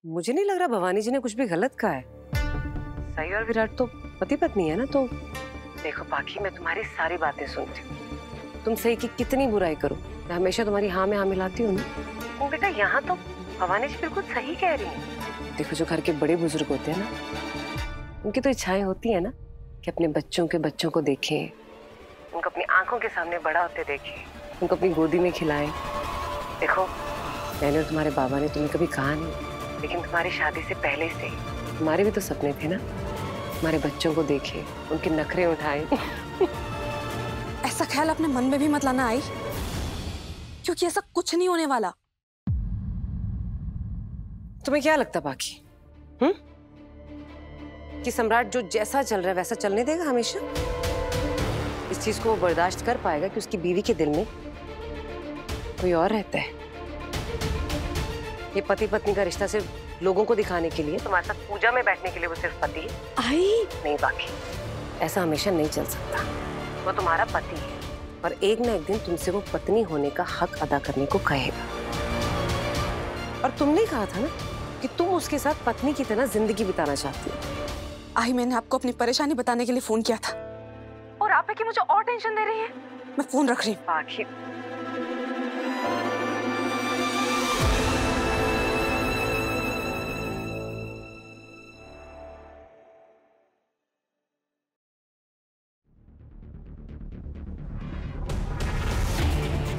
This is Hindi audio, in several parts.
मुझे नहीं लग रहा भवानी जी ने कुछ भी गलत कहा है। सही और विराट तो पति पत्नी है ना। तो देखो पाखी, मैं तुम्हारी सारी बातें सुनती हूँ। तुम सही की कितनी बुराई करो, मैं हमेशा तुम्हारी हाँ में हाँ मिलाती हूँ ना। बेटा यहाँ तो भवानी जी बिल्कुल सही कह रही है। देखो जो घर के बड़े बुजुर्ग होते हैं ना, उनकी तो इच्छाएं होती है ना कि अपने बच्चों के बच्चों को देखें, उनको अपनी आंखों के सामने बड़ा होते देखें, उनको अपनी गोदी में खिलाएं। देखो मैंने और तुम्हारे बाबा ने तुम्हें कभी कहा नहीं, लेकिन तुम्हारी शादी से पहले से हमारे भी तो सपने थे ना, हमारे बच्चों को देखें, उनके नखरे उठाएं। ऐसा ख्याल अपने मन में भी मत लाना आई, क्योंकि ऐसा कुछ नहीं होने वाला। तुम्हें क्या लगता बाकी कि सम्राट जो जैसा चल रहा है वैसा चलने देगा हमेशा? इस चीज को वो बर्दाश्त कर पाएगा कि उसकी बीवी के दिल में कोई और रहता है? ये पति पत्नी का रिश्ता सिर्फ लोगों को दिखाने के लिए, तुम्हारे साथ पूजा में बैठने के लिए वो सिर्फ पति है? आई नहीं बाकी, ऐसा हमेशा नहीं चल सकता। वो तुम्हारा पति है और एक ना एक दिन तुमसे वो पत्नी होने का हक अदा करने को कहेगा। और तुमने कहा था ना कि तुम उसके साथ पत्नी की तरह जिंदगी बिताना चाहती हो। आई, मैंने आपको अपनी परेशानी बताने के लिए फोन किया था और आप है कि मुझे और टेंशन दे रही है। मैं फोन रख रही हूँ। आखिर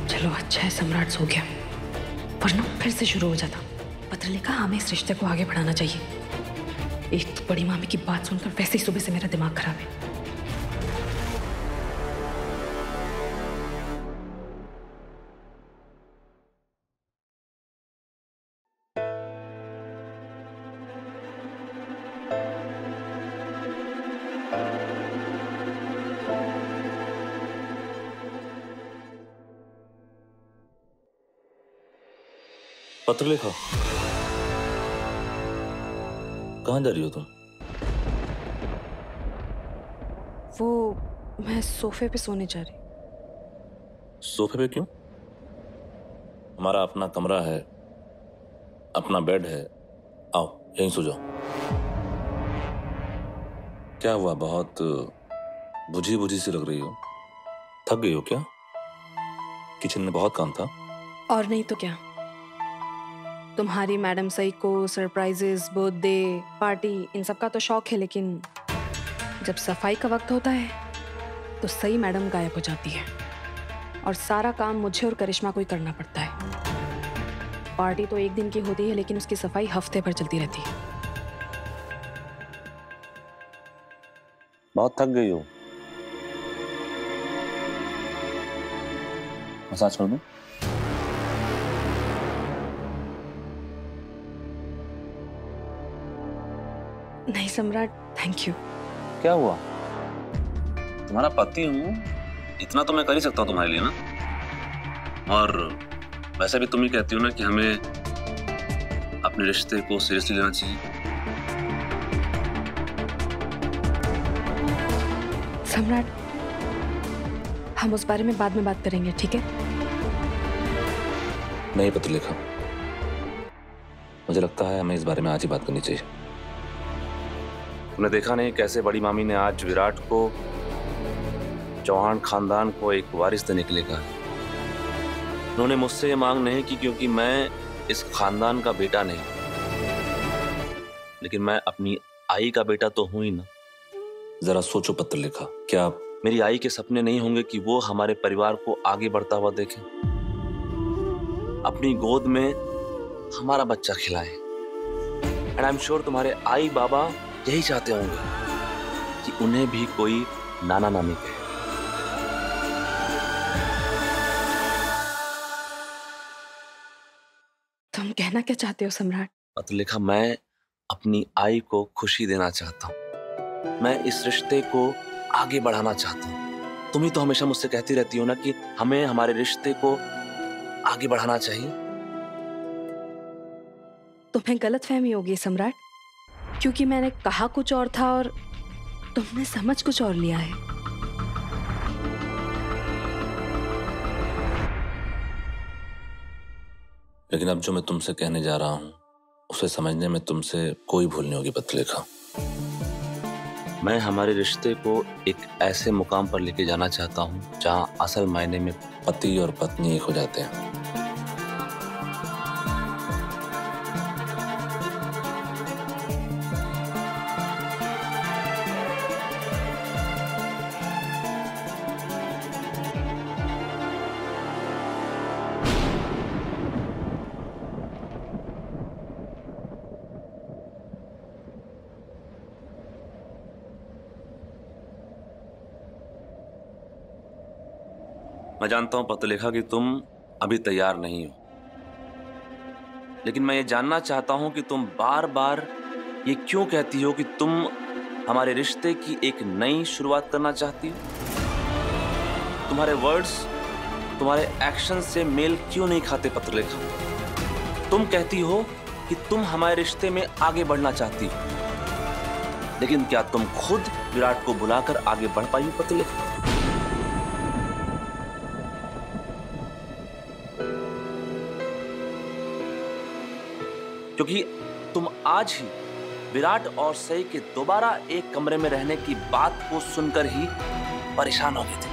चलो अच्छा है सम्राट सो गया, वरना फिर से शुरू हो जाता। पत्र लिखा, हमें इस रिश्ते को आगे बढ़ाना चाहिए। एक तो बड़ी मामी की बात सुनकर वैसे ही सुबह से मेरा दिमाग खराब है। पत्र लिखा, कहाँ जा रही हो तुम? वो मैं सोफे पे सोने जा रही। सोफे पे क्यों? हमारा अपना कमरा है, अपना बेड है, आओ यहीं सो जाओ। क्या हुआ, बहुत बुझी बुझी सी लग रही हो? थक गई हो क्या? किचन में बहुत काम था। और नहीं तो क्या, तुम्हारी मैडम सही को सरप्राइजेस, बर्थडे पार्टी, इन सब का तो शौक है, लेकिन जब सफाई का वक्त होता है तो सही मैडम गायब हो जाती है और सारा काम मुझे और करिश्मा को ही करना पड़ता है। पार्टी तो एक दिन की होती है, लेकिन उसकी सफाई हफ्ते भर चलती रहती है। बहुत थक गई हो, मसाज कर दूं? नहीं सम्राट, थैंक यू। क्या हुआ? तुम्हारा पति हूँ, इतना तो मैं कर ही सकता हूँ तुम्हारे लिए ना। और वैसे भी तुम ही कहती हो ना कि हमें अपने रिश्ते को सीरियसली लेना चाहिए। सम्राट, हम उस बारे में बाद में बात करेंगे, ठीक है? नहीं पत्र लिखा, मुझे लगता है हमें इस बारे में आज ही बात करनी चाहिए। तुमने देखा नहीं कैसे बड़ी मामी ने आज विराट को चौहान खानदान को एक वारिस देने के लिए कहा। उन्होंने मुझसे ये मांग नहीं की क्योंकि मैं इस खानदान का बेटा नहीं, लेकिन मैं अपनी आई का बेटा तो हूं ही ना। जरा सोचो पत्र लिखा, क्या मेरी आई के सपने नहीं होंगे कि वो हमारे परिवार को आगे बढ़ता हुआ देखे, अपनी गोद में हमारा बच्चा खिलाए? एंड आई एम श्योर तुम्हारे आई बाबा यही चाहते होंगे कि उन्हें भी कोई नाना नानी कहे। तुम कहना क्या चाहते हो सम्राट? पत्र लिखा, मैं अपनी आई को खुशी देना चाहता हूँ, मैं इस रिश्ते को आगे बढ़ाना चाहता हूँ। तुम ही तो हमेशा मुझसे कहती रहती हो ना कि हमें हमारे रिश्ते को आगे बढ़ाना चाहिए। तुम्हें गलतफहमी होगी सम्राट, क्योंकि मैंने कहा कुछ और था और तुमने समझ कुछ और लिया है। लेकिन अब जो मैं तुमसे कहने जा रहा हूं उसे समझने में तुमसे कोई भूल नहीं होगी पत्रलेखा। मैं हमारे रिश्ते को एक ऐसे मुकाम पर लेके जाना चाहता हूँ जहां असल मायने में पति और पत्नी एक हो जाते हैं। मैं जानता हूं पत्रलेखा कि तुम अभी तैयार नहीं हो, लेकिन मैं ये जानना चाहता हूं कि तुम बार बार ये क्यों कहती हो कि तुम हमारे रिश्ते की एक नई शुरुआत करना चाहती हो। तुम्हारे वर्ड्स, तुम्हारे एक्शन से मेल क्यों नहीं खाते पत्रलेखा। तुम कहती हो कि तुम हमारे रिश्ते में आगे बढ़ना चाहती हो, लेकिन क्या तुम खुद विराट को बुलाकर आगे बढ़ पाई हो पत्रलेखा। क्योंकि तुम आज ही विराट और सई के दोबारा एक कमरे में रहने की बात को सुनकर ही परेशान हो गए थे।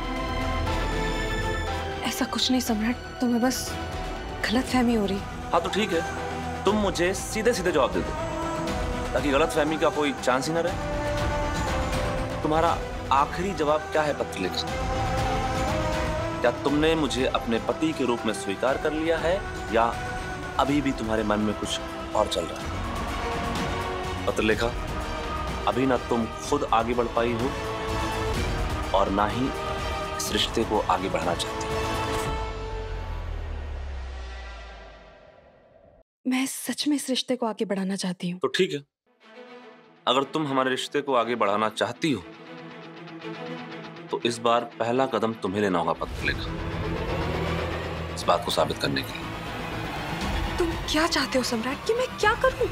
ऐसा कुछ नहीं सम्राट, तुम्हें बस गलतफहमी हो रही। हाँ तो ठीक है, तुम मुझे सीधे सीधे जवाब दे दो ताकि गलतफहमी का कोई चांस ही ना रहे। तुम्हारा आखिरी जवाब क्या है पत्रलेखा। क्या तुमने मुझे अपने पति के रूप में स्वीकार कर लिया है या अभी भी तुम्हारे मन में कुछ और चल रहा है। पत्रलेखा, अभी ना तुम खुद आगे बढ़ पाई हो और ना ही इस रिश्ते को आगे बढ़ाना चाहती हो। मैं सच में इस रिश्ते को आगे बढ़ाना चाहती हूँ। तो ठीक है, अगर तुम हमारे रिश्ते को आगे बढ़ाना चाहती हो तो इस बार पहला कदम तुम्हें लेना होगा पत्रलेखा, इस बात को साबित करने के लिए। तुम क्या चाहते हो सम्राट कि मैं क्या करूं?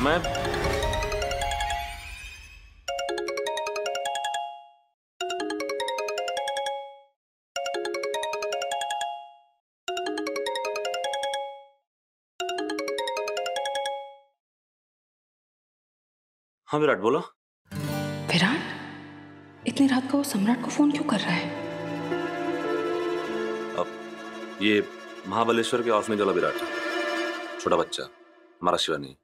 मैं हाँ विराट बोलो। विराट इतनी रात को सम्राट को फोन क्यों कर रहा है? अब ये महाबलेश्वर के ऑर्फनेज वाला विराट, छोटा बच्चा, हमारा शिवा नहीं।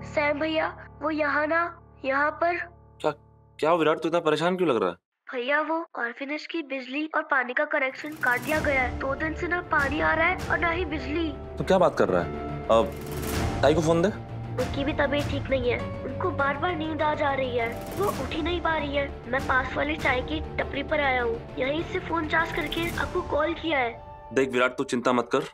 सैम भैया वो यहाँ पर। क्या विराट तो इतना परेशान क्यों लग रहा है? भैया वो ऑर्फनेज की बिजली और पानी का कनेक्शन काट दिया गया है। 2 दिन से ना पानी आ रहा है और ना ही बिजली। तो क्या बात कर रहा है? अब ताई को फोन दे। उनकी भी तबीयत ठीक नहीं है, उनको बार बार नींद आ जा रही है, वो उठ ही नहीं पा रही है। मैं पास वाली चाय की टपरी पर आया हूँ, यहीं से फोन चार्ज करके आपको कॉल किया है। देख विराट, तू चिंता मत कर,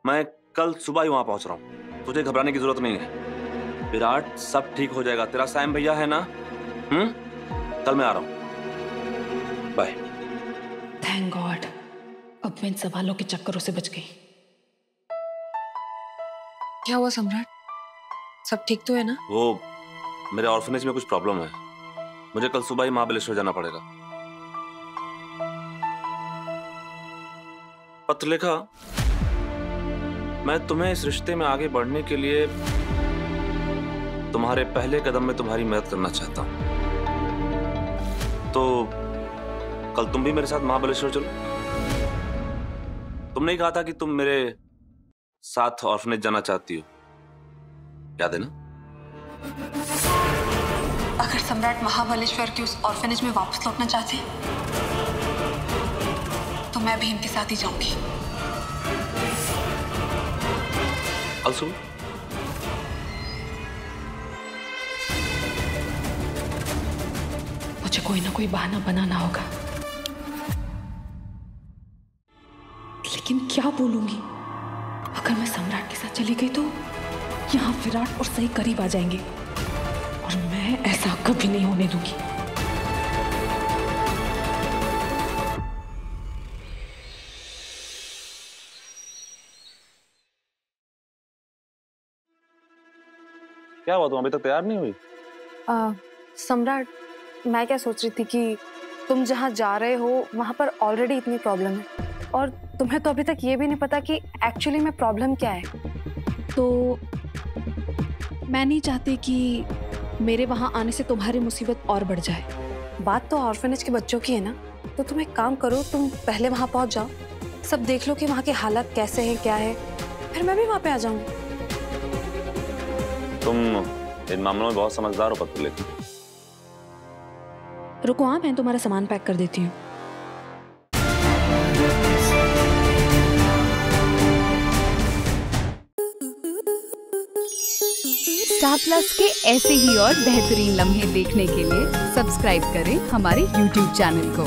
मैं कल सुबह ही वहाँ पहुँच रहा हूँ, तुझे घबराने की जरूरत नहीं है। विराट सब ठीक हो जाएगा, तेरा सैम भैया है ना? कल मैं आ रहा हूँ, बाय। थैंक गॉड, अब मैं इन सवालों के चक्करों से बच गई। क्या हुआ सम्राट, सब ठीक तो है ना? वो मेरे ऑर्फनेज में कुछ प्रॉब्लम है, मुझे कल सुबह ही महाबलेश्वर जाना पड़ेगा। पत्रलेखा, मैं तुम्हें इस रिश्ते में आगे बढ़ने के लिए तुम्हारे पहले कदम में तुम्हारी मदद करना चाहता हूं। तो कल तुम भी मेरे साथ महाबलेश्वर चलो। तुमने ही कहा था कि तुम मेरे साथ ऑर्फनेज जाना चाहती हो, याद है ना? अगर सम्राट महाबलेश्वर के उस ऑर्फनेज में वापस लौटना चाहते तो मैं भी इनके साथ ही जाऊंगी। कल सुबह? मुझे कोई ना कोई बहाना बनाना होगा, लेकिन क्या बोलूंगी? अगर मैं सम्राट के साथ चली गई तो यहाँ विराट और सही करीब आ जाएंगे और मैं ऐसा कभी नहीं होने दूंगी। क्या हुआ, तुम अभी तक तैयार नहीं हुई? सम्राट, मैं क्या सोच रही थी कि तुम जहाँ जा रहे हो वहाँ पर ऑलरेडी इतनी प्रॉब्लम है और तुम्हें तो अभी तक ये भी नहीं पता कि एक्चुअली में प्रॉब्लम क्या है। तो मैं नहीं चाहती कि मेरे वहाँ आने से तुम्हारी मुसीबत और बढ़ जाए। बात तो ऑर्फनेज के बच्चों की है ना, तो तुम एक काम करो, तुम पहले वहाँ पहुँच जाओ, सब देख लो कि वहाँ के हालात कैसे हैं, क्या है, फिर मैं भी वहाँ पे आ जाऊँगी। तुम इन मामलों में बहुत समझदार हो पत्तू, लेकिन रुको, हाँ मैं तुम्हारा सामान पैक कर देती हूँ। स्टार प्लस के ऐसे ही और बेहतरीन लम्हे देखने के लिए सब्सक्राइब करें हमारे YouTube चैनल को।